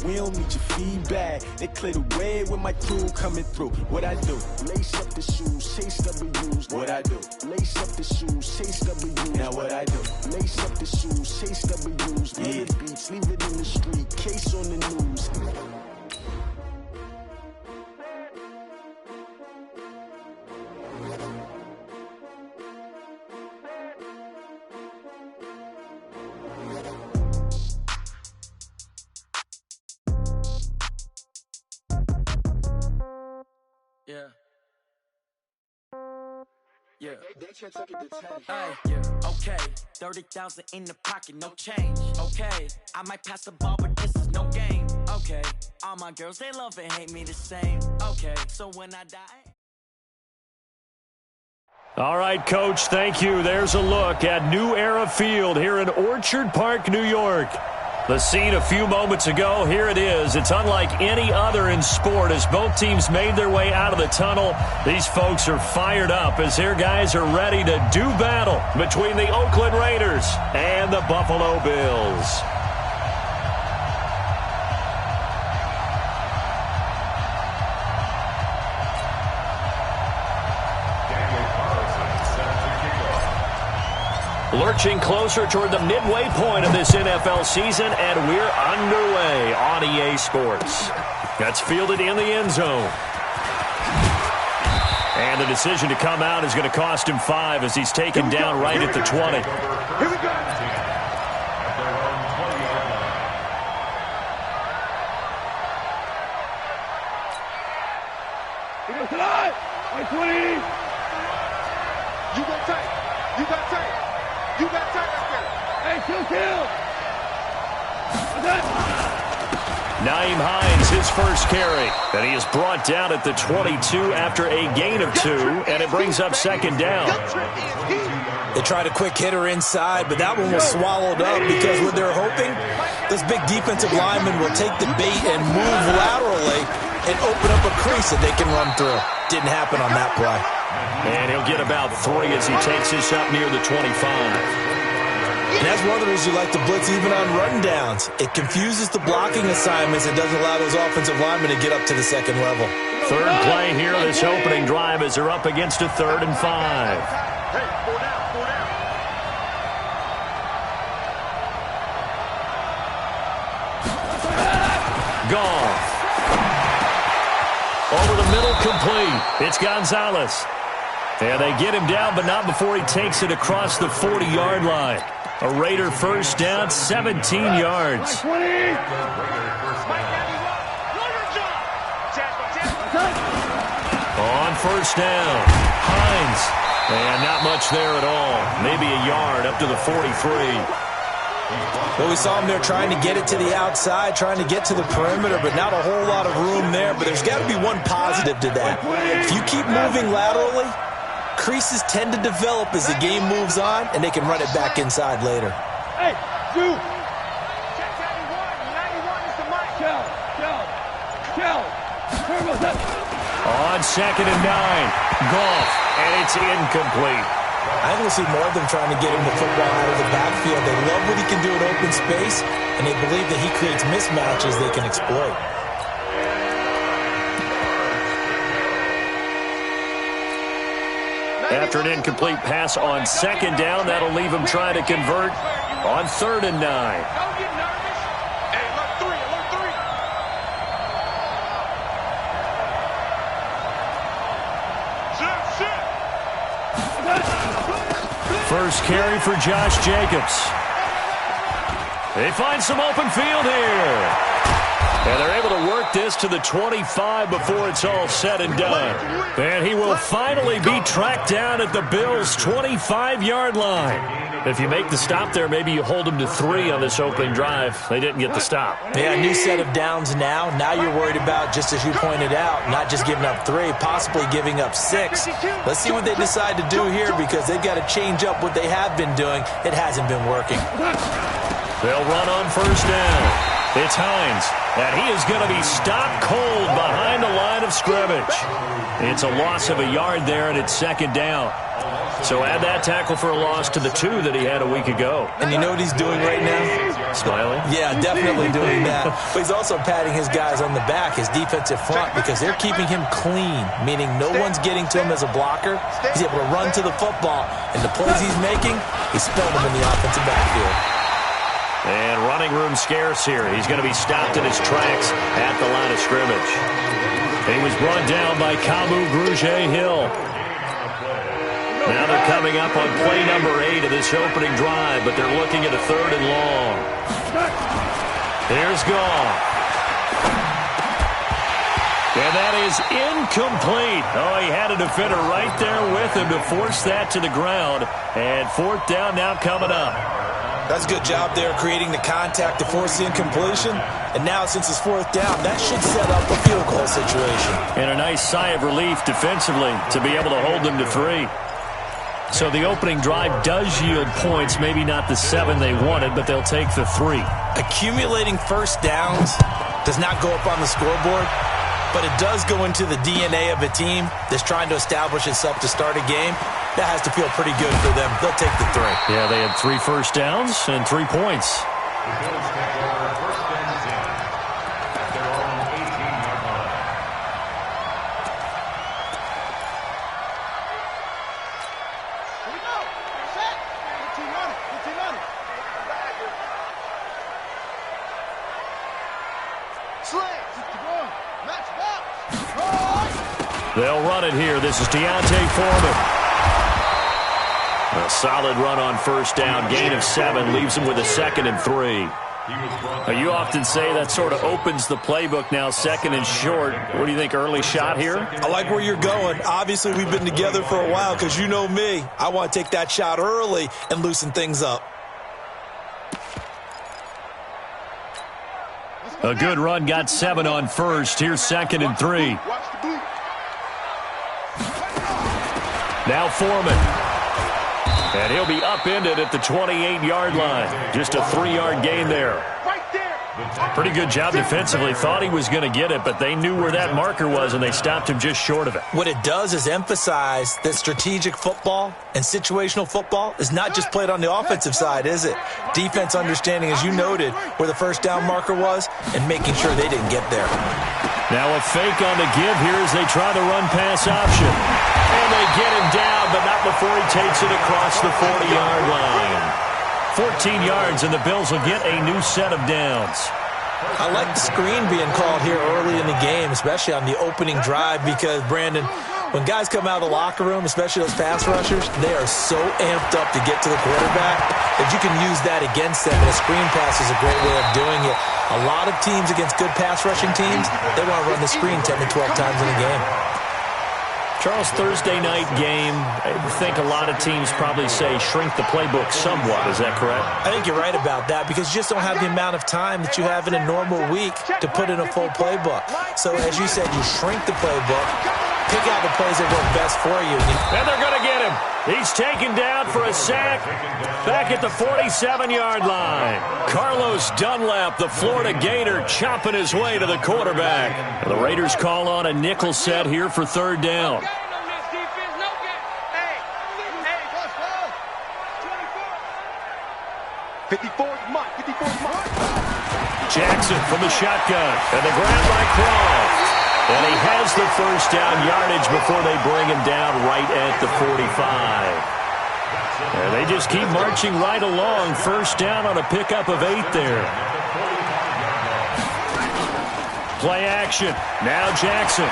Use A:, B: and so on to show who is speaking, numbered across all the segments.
A: we don't need your feedback. They clear the way with my crew coming through. What I do? Lace up the shoes, chase W's. What I do? Lace up the shoes, chase W's. Now what I do? Lace up the shoes, chase W's. Yeah. The beats, leave it in the street, case on the news.
B: Yeah. Yeah. Okay. 30,000 in the pocket, no change. Okay. I might pass the ball, but this is no game. Okay. All my girls, they love and hate me the same. Okay. So when I die.
C: All right, Coach, thank you. There's a look at New Era Field here in Orchard Park, New York. The scene a few moments ago, here it is. It's unlike any other in sport as both teams made their way out of the tunnel. These folks are fired up as their guys are ready to do battle between the Oakland Raiders and the Buffalo Bills. Lurching closer toward the midway point of this NFL season, and we're underway on EA Sports. That's fielded in the end zone. And the decision to come out is going to cost him 5 as he's taken down right at the 20.
D: Here we go. Tonight, 20. You got tight. You got tight. You got tight up there. Hey, kill.
C: Naeem Hines, his first carry. And he is brought down at the 22 after a gain of 2, and it brings up second down.
E: They tried a quick hitter inside, but that one was swallowed up because what they're hoping, this big defensive lineman will take the bait and move laterally and open up a crease that they can run through. Didn't happen on that play.
C: And he'll get about 3 as he takes this up near the 25.
E: And that's one of the reasons you like to blitz even on run downs. It confuses the blocking assignments and doesn't allow those offensive linemen to get up to the second level.
C: Third play here, this opening drive as they're up against a 3rd and 5.
D: Hey, 4 down.
C: Goff. Over the middle, complete. It's Gonzalez. And they get him down, but not before he takes it across the 40-yard line. A Raider first down, 17 yards. On first down, Hines. And not much there at all. Maybe a yard up to the 43.
E: Well, we saw him there trying to get it to the outside, trying to get to the perimeter, but not a whole lot of room there. But there's got to be one positive to that. If you keep moving laterally, creases tend to develop as the game moves on, and they can run it back inside later.
D: Hey, you. Check 91 is the mic. Kill.
C: On 2nd and 9, Goff, and it's incomplete.
E: I think we'll see more of them trying to get him the football out of the backfield. They love what he can do in open space, and they believe that he creates mismatches they can exploit.
C: After an incomplete pass on 2nd down, that'll leave him trying to convert on 3rd and 9.
D: Don't get nervous. Hey, alert 3. Shit.
C: First carry for Josh Jacobs. They find some open field here. And they're able to work this to the 25 before it's all said and done. And he will finally be tracked down at the Bills' 25-yard line. If you make the stop there, maybe you hold them to 3 on this opening drive. They didn't get the stop.
E: Yeah, new set of downs now. Now you're worried about, just as you pointed out, not just giving up 3, possibly giving up 6. Let's see what they decide to do here because they've got to change up what they have been doing. It hasn't been working.
C: They'll run on first down. It's Hines, and he is going to be stopped cold behind the line of scrimmage. It's a loss of a yard there, and it's second down. So add that tackle for a loss to the 2 that he had a week ago.
E: And you know what he's doing right now?
C: Smiling?
E: Yeah, definitely doing that. But he's also patting his guys on the back, his defensive front, because they're keeping him clean, meaning no one's getting to him as a blocker. He's able to run to the football, and the plays he's making, he's spelling them in the offensive backfield.
C: And running room scarce here. He's going to be stopped in his tracks at the line of scrimmage. He was brought down by Kamu Grugier-Hill. Now they're coming up on play number 8 of this opening drive, but they're looking at a 3rd and long. Here's Gall. And that is incomplete. Oh, he had a defender right there with him to force that to the ground. And 4th down now coming up.
E: That's a good job there creating the contact to force the incompletion. And now since it's 4th down, that should set up a field goal situation.
C: And a nice sigh of relief defensively to be able to hold them to 3. So the opening drive does yield points, maybe not the 7 they wanted, but they'll take the 3.
E: Accumulating first downs does not go up on the scoreboard, but it does go into the DNA of a team that's trying to establish itself to start a game. That has to feel pretty good for them. They'll take the 3.
C: Yeah, they had 3 first downs and 3 points. They'll run it here. This is Deontay Foreman. A solid run on first down. Gain of 7 leaves him with a 2nd and 3. You often say that sort of opens the playbook now, 2nd and short. What do you think, early shot here?
E: I like where you're going. Obviously, we've been together for a while because you know me. I want to take that shot early and loosen things up.
C: A good run, got 7 on first. Here's 2nd and 3. Now Foreman. And he'll be upended at the 28-yard line. Just a 3-yard gain there. Pretty good job defensively. Thought he was going to get it, but they knew where that marker was, and they stopped him just short of it.
E: What it does is emphasize that strategic football and situational football is not just played on the offensive side, is it? Defense understanding, as you noted, where the first down marker was and making sure they didn't get there.
C: Now a fake on the give here as they try the run-pass option. And they get him down, but not before he takes it across the 40-yard line. 14 yards, and the Bills will get a new set of downs.
E: I like the screen being called here early in the game, especially on the opening drive, because, Brandon, when guys come out of the locker room, especially those pass rushers, they are so amped up to get to the quarterback that you can use that against them, and a screen pass is a great way of doing it. A lot of teams against good pass rushing teams, they want to run the screen 10 to 12 times in a game.
C: Charles, Thursday night game, I think a lot of teams probably say shrink the playbook somewhat. Is that correct?
E: I think you're right about that because you just don't have the amount of time that you have in a normal week to put in a full playbook. So, as you said, you shrink the playbook, pick out the plays that work best for you.
C: And they're going to get him. He's taken down for a sack back at the 47-yard line. Carlos Dunlap, the Florida Gator, chopping his way to the quarterback. The Raiders call on a nickel set here for 3rd down.
D: 54th mark.
C: Jackson from the shotgun. And the grab by Croft. And he has the first down yardage before they bring him down right at the 45. And they just keep marching right along. First down on a pickup of 8 there. Play action. Now Jackson.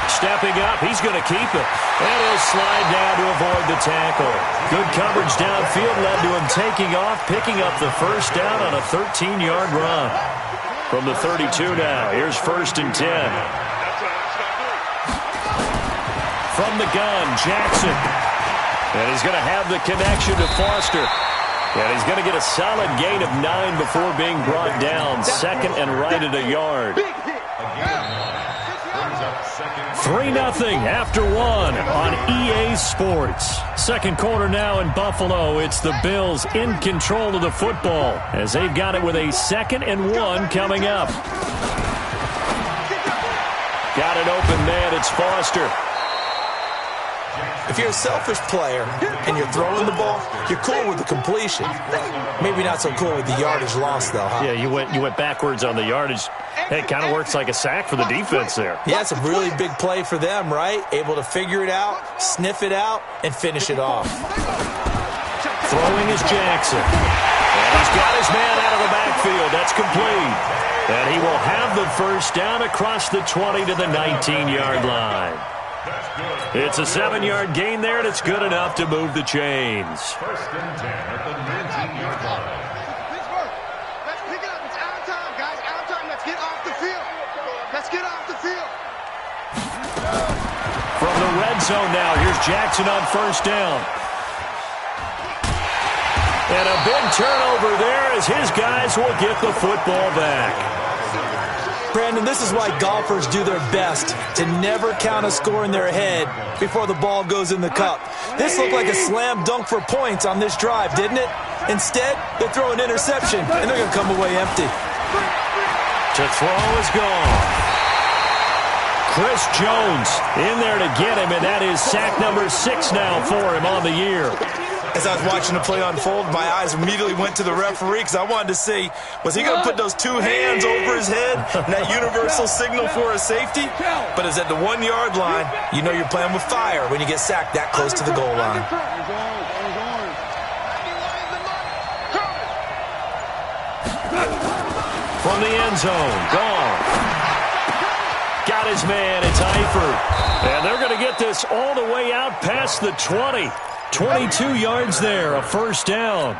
C: Stepping up. He's going to keep it. And he'll slide down to avoid the tackle. Good coverage downfield led to him taking off, picking up the first down on a 13-yard run. From the 32 now, here's 1st and 10. From the gun, Jackson. And he's going to have the connection to Foster. And he's going to get a solid gain of 9 before being brought down. 2nd and right at a yard. 3-0 after one on EA Sports. Second quarter now in Buffalo. It's the Bills in control of the football as they've got it with a 2nd and 1 coming up. Got an open man. It's Foster.
E: If you're a selfish player and you're throwing the ball, you're cool with the completion. Maybe not so cool with the yardage loss, though, huh?
C: Yeah, you went backwards on the yardage. Hey, it kind of works like a sack for the defense there.
E: Yeah, it's a really big play for them, right? Able to figure it out, sniff it out, and finish it off.
C: Throwing is Jackson. And he's got his man out of the backfield. That's complete. And he will have the first down across the 20 to the 19-yard line. It's a 7-yard gain there, and it's good enough to move the chains.
D: 1st and 10 at the 19-yard line. Let's pick it up. It's our time, guys. Our time. Let's get off the field. Let's get off the field.
C: From the red zone now, here's Jackson on 1st down. And a big turnover there as his guys will get the football back.
E: Brandon, this is why golfers do their best to never count a score in their head before the ball goes in the cup. This looked like a slam dunk for points on this drive, didn't it? Instead, they throw an interception, and they're going to come away empty.
C: To throw is gone. Chris Jones in there to get him, and that is sack number 6 now for him on the year.
E: As I was watching the play unfold, my eyes immediately went to the referee because I wanted to see, was he going to put those 2 hands over his head and that universal signal for a safety? But it's at the 1-yard line. You know you're playing with fire when you get sacked that close to the goal line.
C: From the end zone, gone. Got his man, it's Eifert. And they're going to get this all the way out past the 20. 22 yards there, a first down.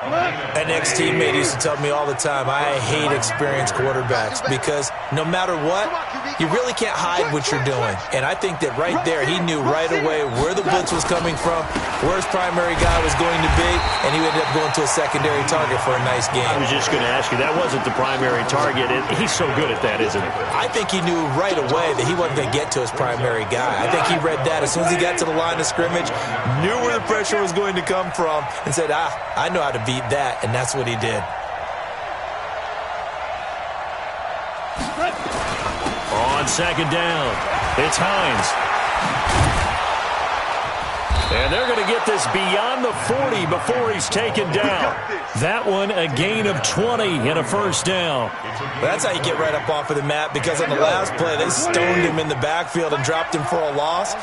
E: An ex-teammate used to tell me all the time, I hate experienced quarterbacks because no matter what, you really can't hide what you're doing. And I think that right there, he knew right away where the blitz was coming from, where his primary guy was going to be, and he ended up going to a secondary target for a nice game.
C: I was just going to ask you, that wasn't the primary target. He's so good at that, isn't he?
E: I think he knew right away that he wasn't going to get to his primary guy. I think he read that as soon as he got to the line of scrimmage, knew where the pressure was going to come from, and said, I know how to beat that, and that's what he did.
C: On 2nd down, it's Hines. And they're going to get this beyond the 40 before he's taken down. That one, a gain of 20 and a first down.
E: Well, that's how you get right up off of the mat, because on the last play, they stoned him in the backfield and dropped him for a loss.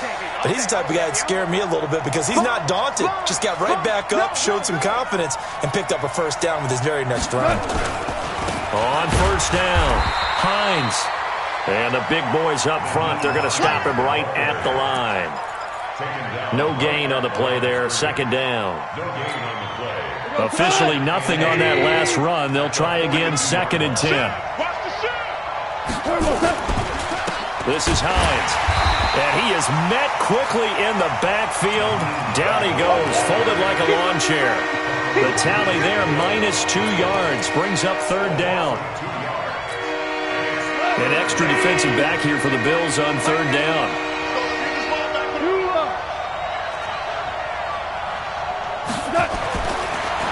E: But he's the type of guy that scared me a little bit because he's not daunted. Just got right back up, showed some confidence, and picked up a first down with his very next run.
C: On 1st down, Hines. And the big boys up front, they're going to stop him right at the line. No gain on the play there, 2nd down. Officially nothing on that last run. They'll try again, 2nd and 10. This is Hines. And he is met quickly in the backfield. Down he goes, folded like a lawn chair. The tally there, -2 yards, brings up 3rd down. An extra defensive back here for the Bills on 3rd down.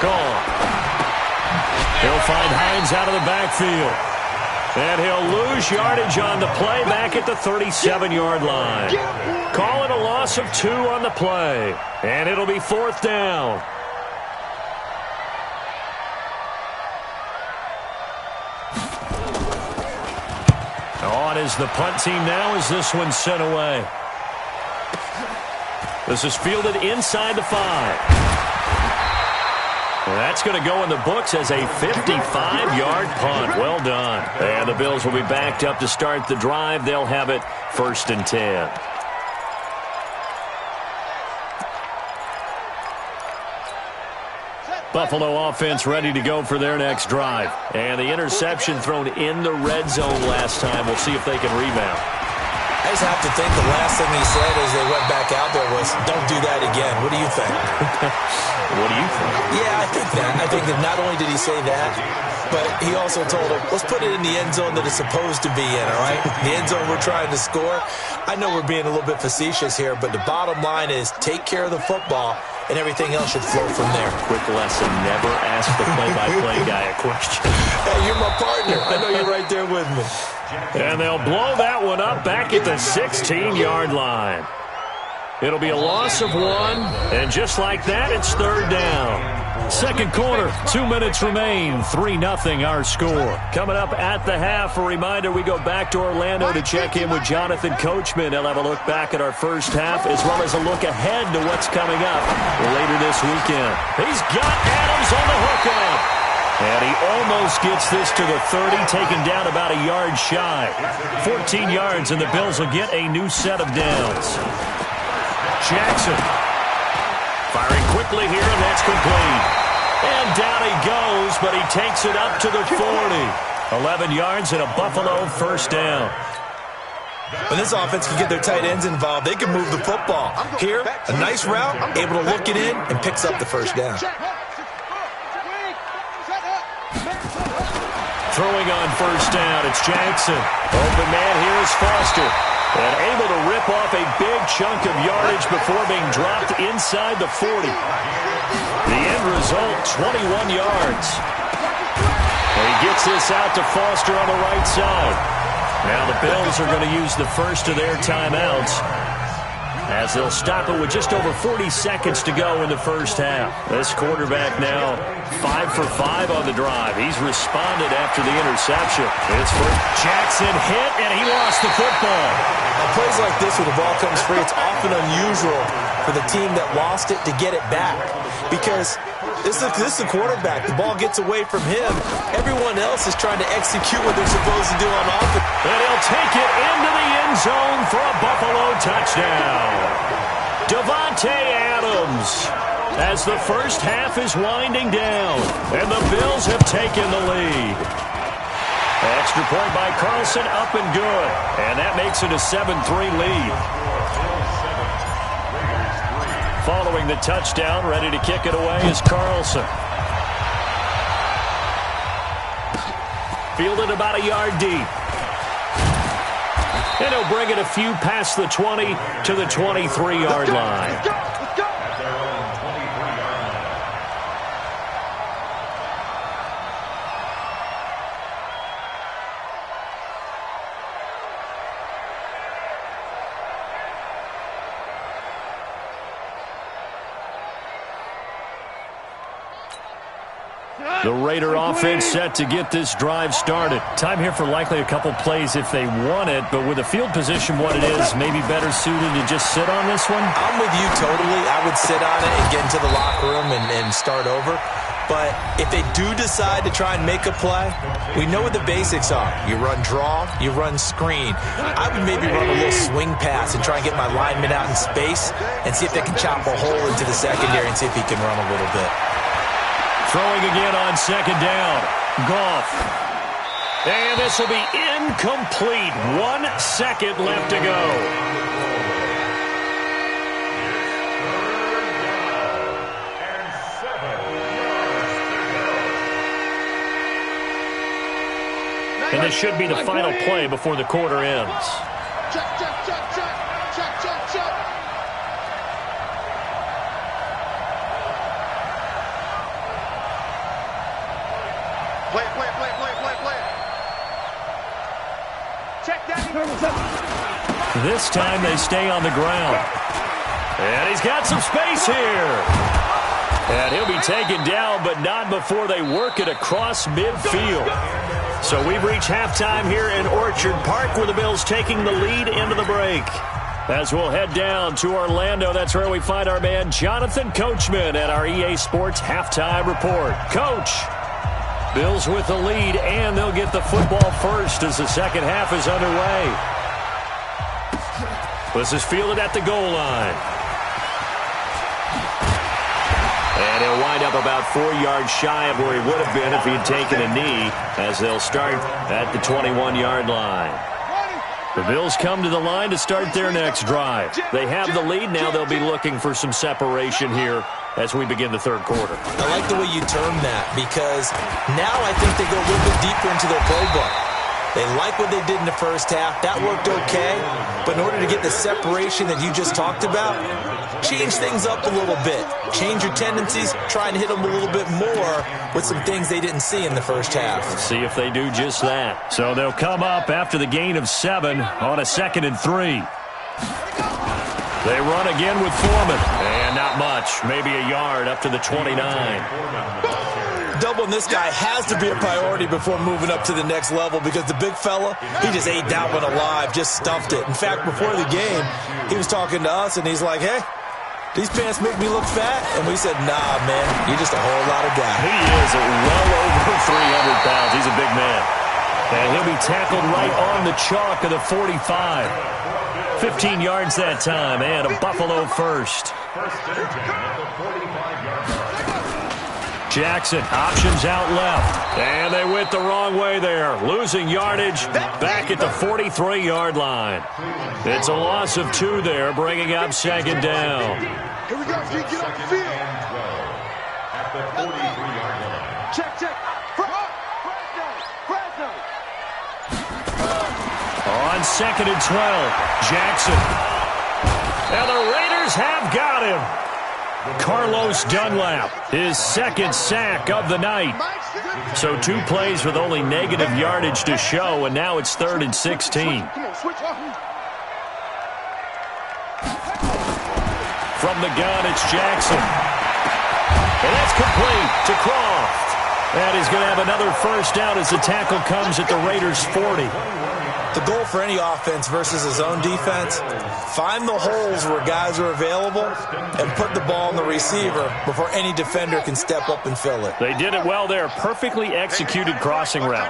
C: Gone. He'll find Hines out of the backfield. And he'll lose yardage on the play back at the 37-yard line. Call it a loss of 2 on the play. And it'll be 4th down. On is the punt team now as this one's sent away. This is fielded inside the 5. That's going to go in the books as a 55-yard punt. Well done. And the Bills will be backed up to start the drive. They'll have it 1st and 10. Buffalo offense ready to go for their next drive. And the interception thrown in the red zone last time. We'll see if they can rebound.
E: I just have to think the last thing he said as they went back out there was, don't do that again. What do you think?
C: What do you think?
E: Yeah, I think that. I think that not only did he say that, but he also told him, let's put it in the end zone that it's supposed to be in, all right? The end zone we're trying to score. I know we're being a little bit facetious here, but the bottom line is take care of the football, and everything else should flow from there.
C: Quick lesson, never ask the play-by-play guy a question.
E: Hey, you're my partner. I know you're right there with me.
C: And they'll blow that one up back at the 16-yard line. It'll be a loss of 1, and just like that, it's third down. Second quarter, 2 minutes remain, 3-0 our score. Coming up at the half, a reminder, we go back to Orlando to check in with Jonathan Coachman. He'll have a look back at our first half, as well as a look ahead to what's coming up later this weekend. He's got Adams on the hookup. And he almost gets this to the 30, taken down about a yard shy. 14 yards, and the Bills will get a new set of downs. Jackson firing quickly here, and that's complete. And down he goes, but he takes it up to the 40. 11 yards and a Buffalo first down.
E: When this offense can get their tight ends involved, they can move the football. Here, a nice route, able to look it in, and picks up the first down.
C: Throwing on first down, it's Jackson. Open man here is Foster. And able to rip off a big chunk of yardage before being dropped inside the 40. The end result, 21 yards. And he gets this out to Foster on the right side. Now the Bills are going to use the first of their timeouts, as they'll stop it with just over 40 seconds to go in the first half. This quarterback now 5 for 5 on the drive. He's responded after the interception. It's for Jackson, hit, and he lost the football.
E: Now, plays like this where the ball comes free, it's often unusual for the team that lost it to get it back, because this is the quarterback. The ball gets away from him. Everyone else is trying to execute what they're supposed to do on offense.
C: And he'll take it into the end zone for a Buffalo touchdown. Davante Adams, as the first half is winding down, and the Bills have taken the lead. Extra point by Carlson, up and good. And that makes it a 7-3 lead. Following the touchdown, ready to kick it away is Carlson. Fielded about a yard deep. And he'll bring it a few past the 20 to the 23-yard line. The Raider offense set to get this drive started. Time here for likely a couple plays if they want it, but with the field position what it is, maybe better suited to just sit on this one?
E: I'm with you totally. I would sit on it and get into the locker room and start over. But if they do decide to try and make a play, we know what the basics are. You run draw, you run screen. I would maybe run a little swing pass and try and get my lineman out in space and see if they can chop a hole into the secondary and see if he can run a little bit.
C: Throwing again on second down. Goff. And this will be incomplete. 1 second left to go. And this should be the final play before the quarter ends.
D: Check, check, check, check, check, check, check. Play, play, play, play, play, play. Check that.
C: This time they stay on the ground. And he's got some space here. And he'll be taken down, but not before they work it across midfield. So we've reached halftime here in Orchard Park, with the Bills taking the lead into the break. As we'll head down to Orlando, that's where we find our man Jonathan Coachman at our EA Sports Halftime Report. Coach, Bills with the lead, and they'll get the football first as the second half is underway. This is fielded at the goal line. And he'll wind up about 4 yards shy of where he would have been if he had taken a knee, as they'll start at the 21-yard line. The Bills come to the line to start their next drive. They have the lead. Now they'll be looking for some separation here as we begin the third quarter.
E: I like the way you term that because now I think they go a little bit deeper into their playbook. They like what they did in the first half. That worked okay. But in order to get the separation that you just talked about, change things up a little bit. Change your tendencies. Try and hit them a little bit more with some things they didn't see in the first half.
C: See if they do just that. So they'll come up after the gain of 7 on a 2nd and 3. They run again with Foreman. And not much. Maybe a yard up to the 29.
E: Doubling this guy has to be a priority before moving up to the next level because the big fella, he just ate that one alive, just stuffed it. In fact, before the game, he was talking to us, and he's like, hey, these pants make me look fat? And we said, nah, man, you're just a whole lot of guy.
C: He is well over 300 pounds. He's a big man. And he'll be tackled right on the chalk of the 45. 15 yards that time, and a Buffalo first. Jackson, options out left. And they went the wrong way there. Losing yardage back at the 43-yard line. It's a loss of 2 there, bringing up 2nd down.
D: Here we go, G. Get off the field.
A: At the 43-yard line.
D: Check.
C: On 2nd and 12, Jackson. And the Raiders have got him. Carlos Dunlap, his 2nd sack of the night. So 2 plays with only negative yardage to show, and now it's 3rd and 16. From the gun, it's Jackson. And that's complete to Croft. And he's going to have another first down as the tackle comes at the Raiders' 40.
E: The goal for any offense versus a zone defense, find the holes where guys are available and put the ball on the receiver before any defender can step up and fill it.
C: They did it well there. Perfectly executed crossing route.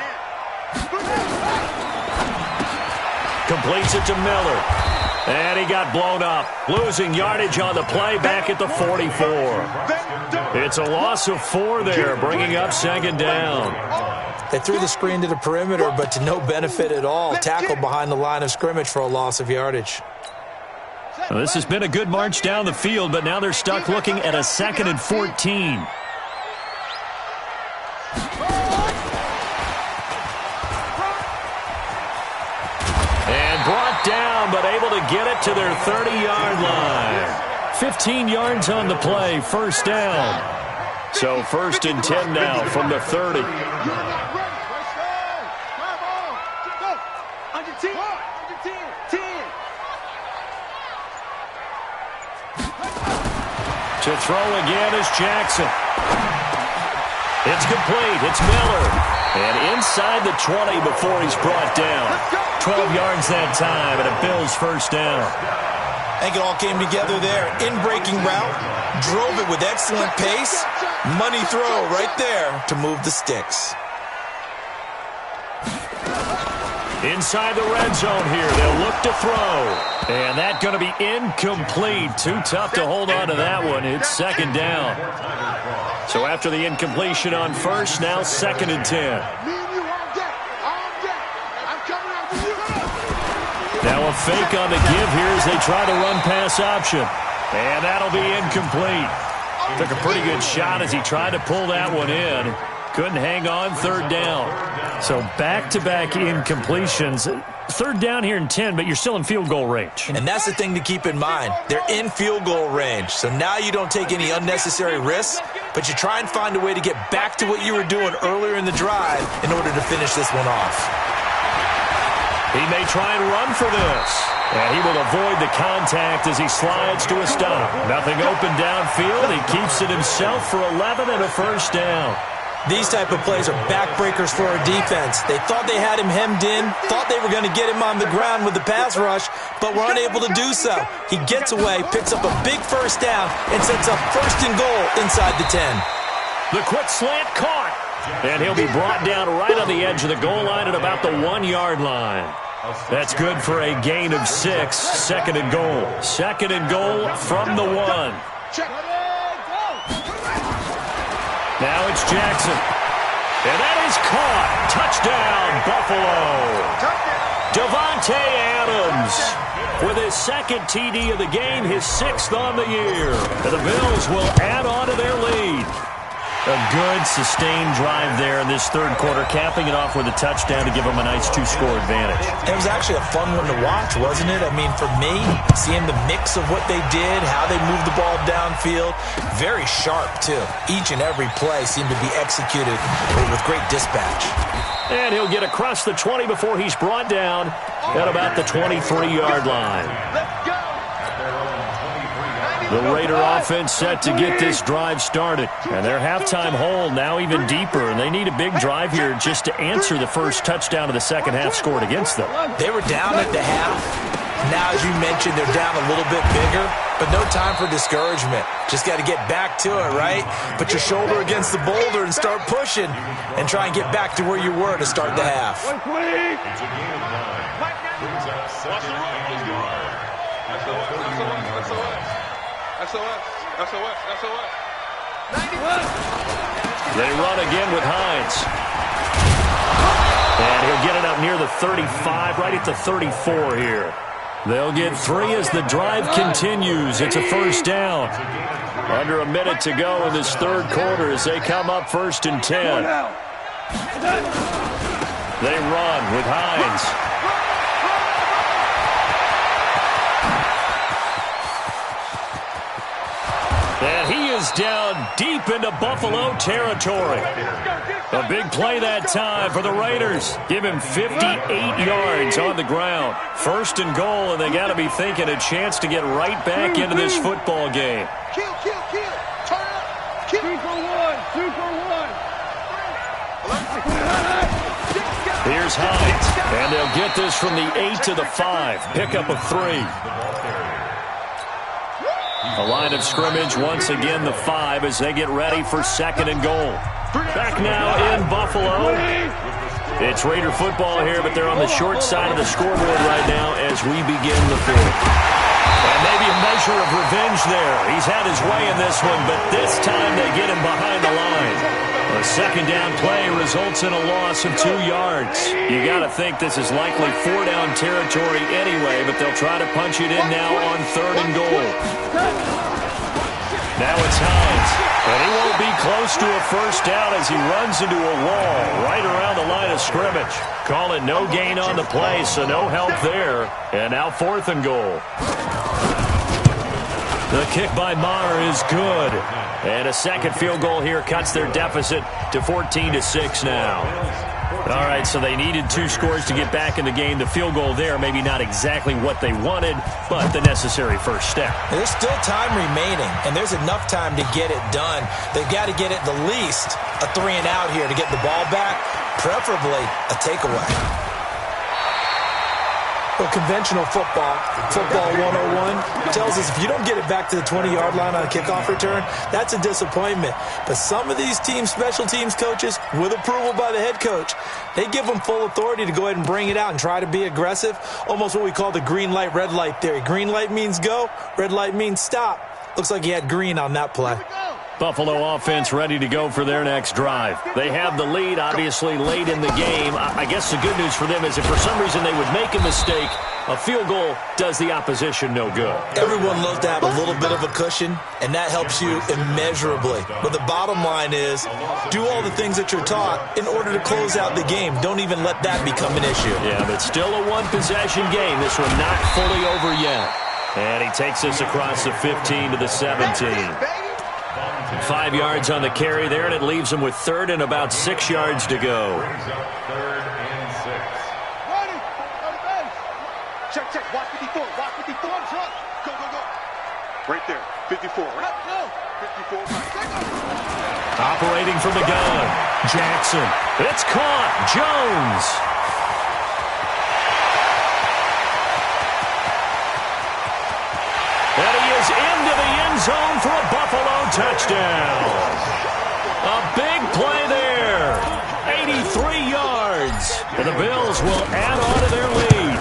C: Completes it to Miller. And he got blown up. Losing yardage on the play back at the 44. It's a loss of 4 there, bringing up 2nd down.
E: They threw the screen to the perimeter, but to no benefit at all. Tackled behind the line of scrimmage for a loss of yardage.
C: Well, this has been a good march down the field, but now they're stuck looking at a 2nd and 14. And brought down, but able to get it to their 30-yard line. 15 yards on the play, first down. So 1st and 10 now from the 30. To throw again is Jackson. It's complete. It's Miller. And inside the 20 before he's brought down. 12 yards that time and a Bills first down.
E: I think it all came together there. In-breaking route. Drove it with excellent pace. Money throw right there to move the sticks.
C: Inside the red zone here. They'll look to throw. And that's going to be incomplete. Too tough to hold on to that one. It's 2nd down. So after the incompletion on first, now 2nd and 10. Now a fake on the give here as they try to run pass option. And that'll be incomplete. Took a pretty good shot as he tried to pull that one in. Couldn't hang on, 3rd down. So back-to-back incompletions. 3rd down here in 10, but you're still in field goal range.
E: And that's the thing to keep in mind. They're in field goal range. So now you don't take any unnecessary risks, but you try and find a way to get back to what you were doing earlier in the drive in order to finish this one off.
C: He may try and run for this. And he will avoid the contact as he slides to a stop. Nothing open downfield. He keeps it himself for 11 and a first down.
E: These type of plays are backbreakers for our defense. They thought they had him hemmed in, thought they were going to get him on the ground with the pass rush, but were unable to do so. He gets away, picks up a big first down, and sets up 1st and goal inside the 10.
C: The quick slant caught. And he'll be brought down right on the edge of the goal line at about the 1-yard line. That's good for a gain of 6. 2nd and goal. 2nd and goal from the 1. Now it's Jackson. And that is caught. Touchdown, Buffalo. Davante Adams with his second TD of the game, his 6th on the year. And the Bills will add on to their lead. A good, sustained drive there in this third quarter, capping it off with a touchdown to give them a nice 2-score advantage.
E: It was actually a fun one to watch, wasn't it? I mean, for me, seeing the mix of what they did, how they moved the ball downfield, very sharp, too. Each and every play seemed to be executed with great dispatch.
C: And he'll get across the 20 before he's brought down at about the 23-yard line.
D: Let's go.
C: The Raider offense set to get this drive started. And their halftime hole now even deeper, and they need a big drive here just to answer the first touchdown of the second half scored against them.
E: They were down at the half. Now, as you mentioned, they're down a little bit bigger, but no time for discouragement. Just got to get back to it, right? Put your shoulder against the boulder and start pushing and try and get back to where you were to start the half.
C: They run again with Hines. And he'll get it up near the 35, right at the 34 here. They'll get 3 as the drive continues. It's a first down. Under a minute to go in this third quarter as they come up 1st and 10. They run with Hines. And he is down deep into Buffalo territory. A big play that time for the Raiders. Give him 58 yards on the ground. 1st and goal, and they got to be thinking a chance to get right back into this football game.
D: Kill. Turn up. Kill. 2 for 1. 2 for 1.
C: Here's Hines. And they'll get this from the 8 to the 5. Pickup of 3. A line of scrimmage, once again the 5 as they get ready for 2nd and goal. Back now in Buffalo. It's Raider football here, but they're on the short side of the scoreboard right now as we begin the 4th. And maybe a measure of revenge there. He's had his way in this one, but this time they get him behind the line. A 2nd down play results in a loss of 2 yards. You got to think this is likely 4-down territory anyway, but they'll try to punch it in now on 3rd and goal. Now it's Hines, and he won't be close to a first down as he runs into a wall right around the line of scrimmage. Call it no gain on the play, so no help there. And now 4th and goal. The kick by Maher is good. And a second field goal here cuts their deficit to 14-6 now. All right, so they needed 2 scores to get back in the game. The field goal there, maybe not exactly what they wanted, but the necessary first step.
E: There's still time remaining, and there's enough time to get it done. They've got to get it the least a 3-and-out here to get the ball back, preferably a takeaway. Well, conventional football 101, tells us if you don't get it back to the 20-yard line on a kickoff return, that's a disappointment. But some of these team special teams coaches, with approval by the head coach, they give them full authority to go ahead and bring it out and try to be aggressive, almost what we call the green light, red light theory. Green light means go, red light means stop. Looks like he had green on that play.
C: Buffalo offense ready to go for their next drive. They have the lead, obviously, late in the game. I guess the good news for them is if for some reason they would make a mistake, a field goal does the opposition no good.
E: Everyone loves to have a little bit of a cushion, and that helps you immeasurably. But the bottom line is, do all the things that you're taught in order to close out the game. Don't even let that become an issue.
C: Yeah, but still a one-possession game. This one not fully over yet. And he takes us across the 15 to the 17. 5 yards on the carry there, and it leaves him with 3rd and about 6 yards to go.
D: 3rd and 6. Ready. Go to base. Check. Watch 54. Watch 54. Go. Right there. 54. Right. Go. 54.
C: Operating from the gun. Jackson. It's caught. Jones. And he is into the end zone for a Buffalo touchdown. A big play there. 83 yards. And the Bills will add on to their lead.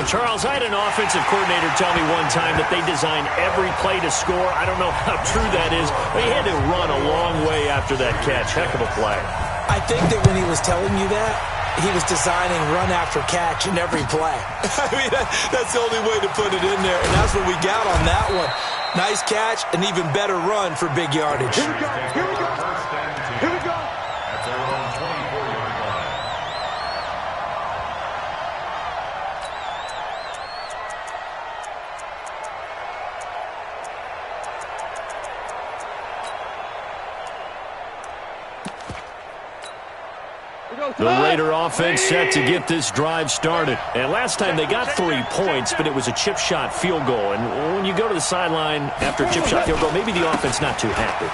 C: And Charles, I had an offensive coordinator tell me one time that they design every play to score. I don't know how true that is. They had to run a long way after that catch. Heck of a play.
E: I think that when he was telling you that, he was designing run after catch in every play. I mean, that's the only way to put it in there, and that's what we got on that one. Nice catch, an even better run for big yardage.
D: Here we go. Here we go. Here we go. That's their own 24-yard line.
C: The Raider offense set to get this drive started. And last time they got 3 points, but it was a chip shot field goal. And when you go to the sideline after a chip shot field goal, maybe the offense not too happy.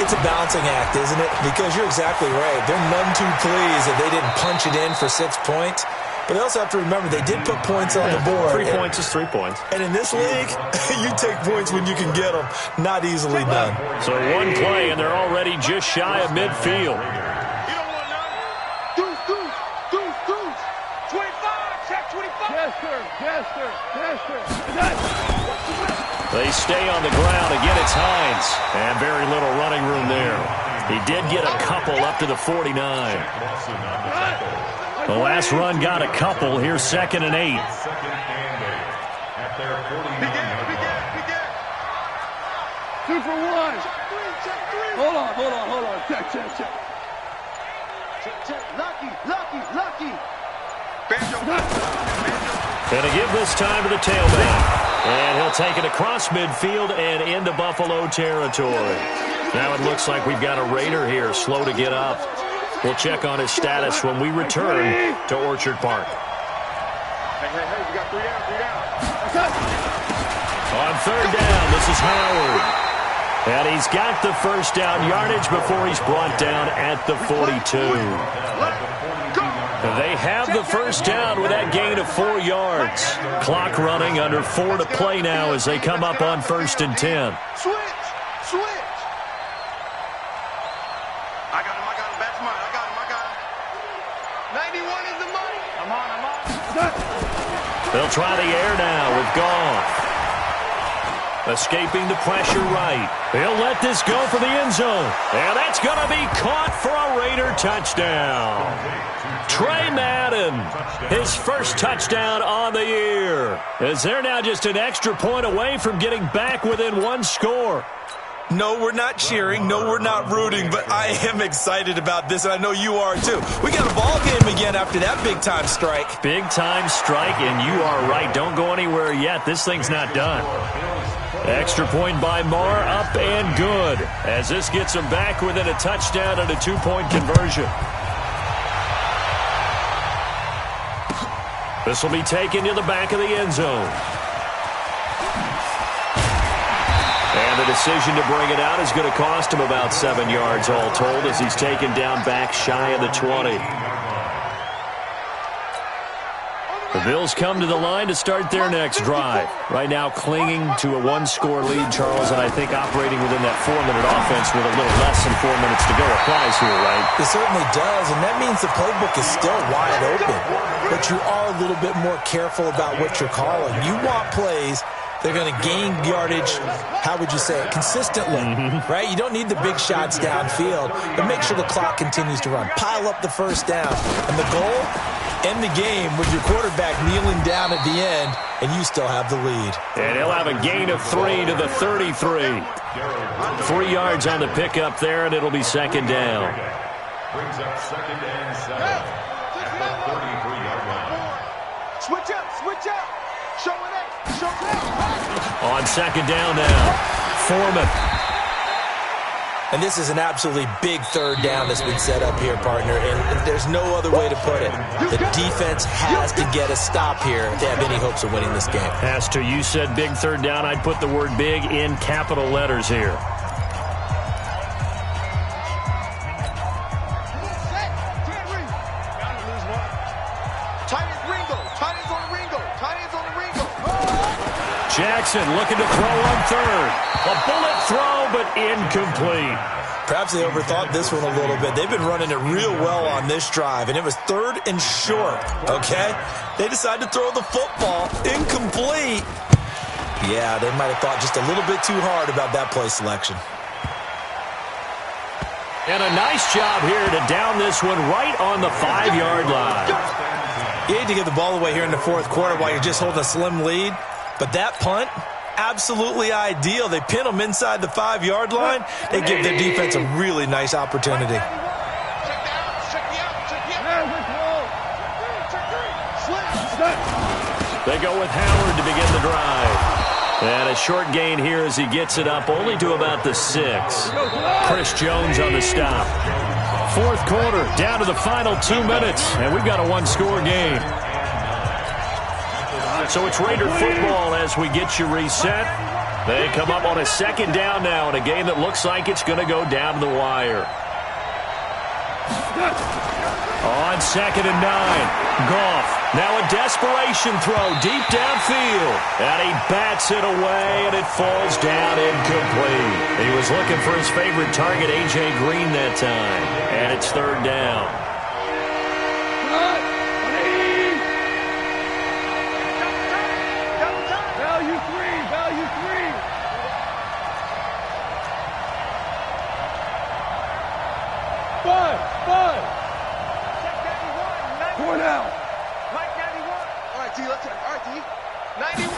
E: It's a balancing act, isn't it? Because you're exactly right. They're none too pleased that they didn't punch it in for 6 points. But they also have to remember they did put points on the board.
C: 3 points is 3 points.
E: And in this league, you take points when you can get them. Not easily done.
C: So one play, and they're already just shy of midfield. They stay on the ground. Again, it's Hines. And very little running room there. He did get a couple up to the 49. The last run got a couple. Here's 2nd and 8.
D: Two for one. Hold on. Check. Lucky.
C: Going to give this time to the tailback. And he'll take it across midfield and into Buffalo territory. Now it looks like we've got a Raider here, slow to get up. We'll check on his status when we return to Orchard Park.
D: Hey, we got 3 down.
C: On 3rd down, this is Howard. And he's got the first down yardage before he's brought down at the 42. They have the first down with that gain of 4 yards. Clock running, under 4 to play now as they come up on 1st and 10.
D: Switch. I got him. That's mine. I got him. 91 is the money. I'm on.
C: They'll try the air now with Goff. Escaping the pressure right. He'll let this go for the end zone. And that's going to be caught for a Raider touchdown. Trey Madden, his first touchdown on the year. As they're now just an extra point away from getting back within 1 score.
E: No, we're not cheering. No, we're not rooting. But I am excited about this, and I know you are too. We got a ball game again after that big-time strike.
C: Big-time strike, and you are right. Don't go anywhere yet. This thing's not done. Extra point by Marr, up and good. As this gets them back within a touchdown and a 2-point conversion. This will be taken to the back of the end zone. And the decision to bring it out is going to cost him about 7 yards all told as he's taken down back shy of the 20. The Bills come to the line to start their next drive. Right now clinging to a 1-score lead, Charles, and I think operating within that 4-minute offense with a little less than 4 minutes to go applies here, right?
E: It certainly does, and that means the playbook is still wide open. But you are a little bit more careful about what you're calling. You want plays they're going to gain yardage, how would you say it, consistently, right? You don't need the big shots downfield, but make sure the clock continues to run. Pile up the first down. And the goal, end the game with your quarterback kneeling down at the end, and you still have the lead.
C: And he'll have a gain of 3 to the 33. 3 yards on the pickup there, and it'll be 2nd down.
D: Brings up 2nd and 7 at the 33-yard line. Switch up. Show it up.
C: On 2nd down now, Foreman.
E: And this is an absolutely big 3rd down that's been set up here, partner, and there's no other way to put it. The defense has to get a stop here if they have any hopes of winning this game.
C: Has to. You said big 3rd down. I'd put the word big in capital letters here. Jackson looking to throw on 3rd. A bullet throw, but incomplete.
E: Perhaps they overthought this one a little bit. They've been running it real well on this drive, and it was 3rd and short, okay? They decided to throw the football incomplete. Yeah, they might have thought just a little bit too hard about that play selection.
C: And a nice job here to down this one right on the 5-yard line.
E: You hate to give the ball away here in the fourth quarter while you're just holding a slim lead, but that punt, absolutely ideal. They pin them inside the 5-yard line. They give their defense a really nice opportunity.
C: They go with Howard to begin the drive. And a short gain here as he gets it up only to about the 6. Chris Jones on the stop. Fourth quarter, down to the final 2 minutes, and we've got a one-score game. So it's Raider football as we get you reset. They come up on a second down now in a game that looks like it's going to go down to the wire. On 2nd and 9, Goff. Now a desperation throw deep downfield. And he bats it away, and it falls down incomplete. He was looking for his favorite target, A.J. Green, that time. And it's 3rd down.
D: Value three. 5. 4 now.
F: Mike 91. All right, D, let's all right, D. 91.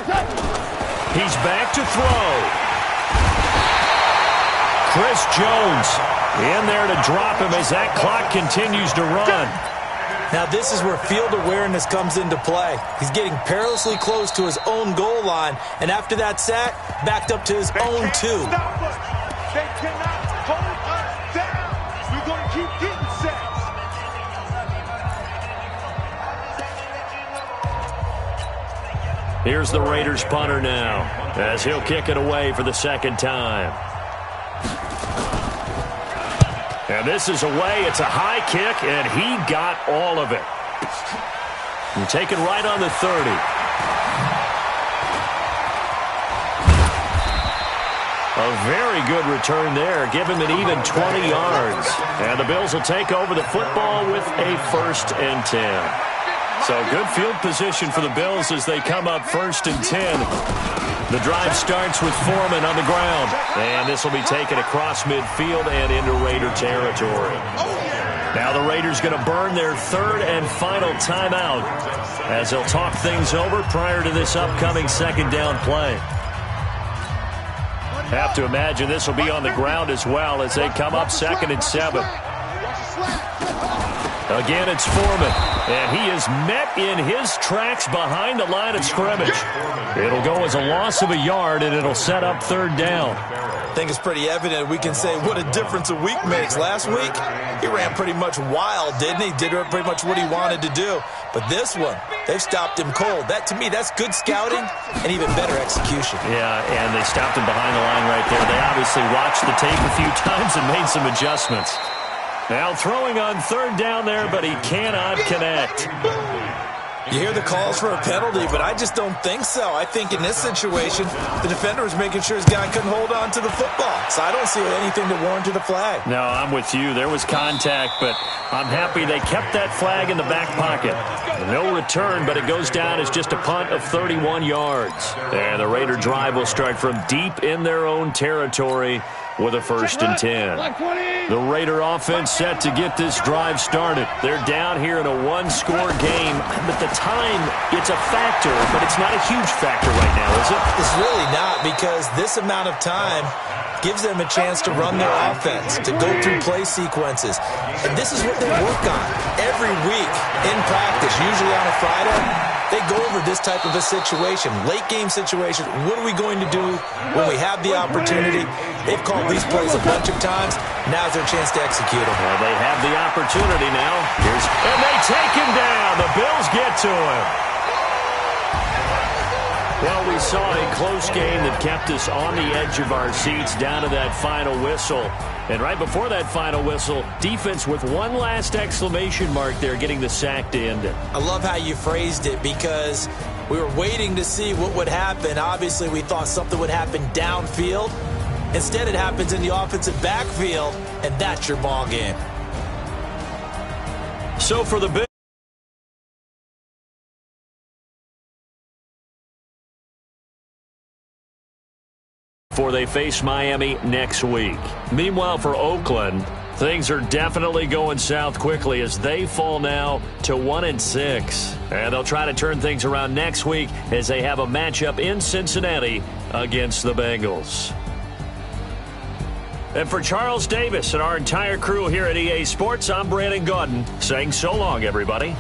C: He's back to throw. Chris Jones in there to drop him as that clock continues to run.
E: Now this is where field awareness comes into play. He's getting perilously close to his own goal line, and after that sack, backed up to his own 2.
D: Stop us. They cannot hold us down. We're going to keep getting sacks.
C: Here's the Raiders punter now as he'll kick it away for the 2nd time. And this is away. It's a high kick, and he got all of it. And taken right on the 30. A very good return there. Give him an even 20 yards. And the Bills will take over the football with a 1st and 10. So good field position for the Bills as they come up 1st and 10. The drive starts with Foreman on the ground. And this will be taken across midfield and into Raider territory. Now the Raiders going to burn their 3rd and final timeout as they'll talk things over prior to this upcoming 2nd down play. Have to imagine this will be on the ground as well as they come up 2nd and 7. Again, it's Foreman, and he is met in his tracks behind the line of scrimmage. It'll go as a loss of a yard, and it'll set up 3rd down.
E: I think it's pretty evident we can say what a difference a week makes. Last week, he ran pretty much wild, didn't he? Did pretty much what he wanted to do. But this one, they've stopped him cold. That, to me, that's good scouting and even better execution.
C: Yeah, and they stopped him behind the line right there. They obviously watched the tape a few times and made some adjustments. Now throwing on 3rd down there, but he cannot connect.
E: You hear the calls for a penalty, but I just don't think so. I think in this situation, the defender was making sure his guy couldn't hold on to the football. So I don't see anything that warranted a flag.
C: No, I'm with you. There was contact, but I'm happy they kept that flag in the back pocket. No return, but it goes down as just a punt of 31 yards. And the Raider drive will start from deep in their own territory with a 1st and 10. The Raider offense set to get this drive started. They're down here in a one-score game, but the time, it's a factor, but it's not a huge factor right now, is it?
E: It's really not, because this amount of time gives them a chance to run their offense, to go through play sequences. And this is what they work on every week in practice, usually on a Friday. They go over this type of a situation, late-game situation. What are we going to do when we have the opportunity? They've called these plays a bunch of times. Now's their chance to execute them.
C: Well, they have the opportunity now. And they take him down. The Bills get to him. Well, we saw a close game that kept us on the edge of our seats down to that final whistle. And right before that final whistle, defense with one last exclamation mark there, getting the sack to end it.
E: I love how you phrased it, because we were waiting to see what would happen. Obviously, we thought something would happen downfield. Instead, it happens in the offensive backfield, and that's your ball game.
C: So for the Bills, before they face Miami next week. Meanwhile, for Oakland, Things are definitely going south quickly as they fall now to 1-6. And they'll try to turn things around next week as they have a matchup in Cincinnati against the Bengals. And for Charles Davis and our entire crew here at EA Sports, I'm Brandon Gaudin saying so long, everybody.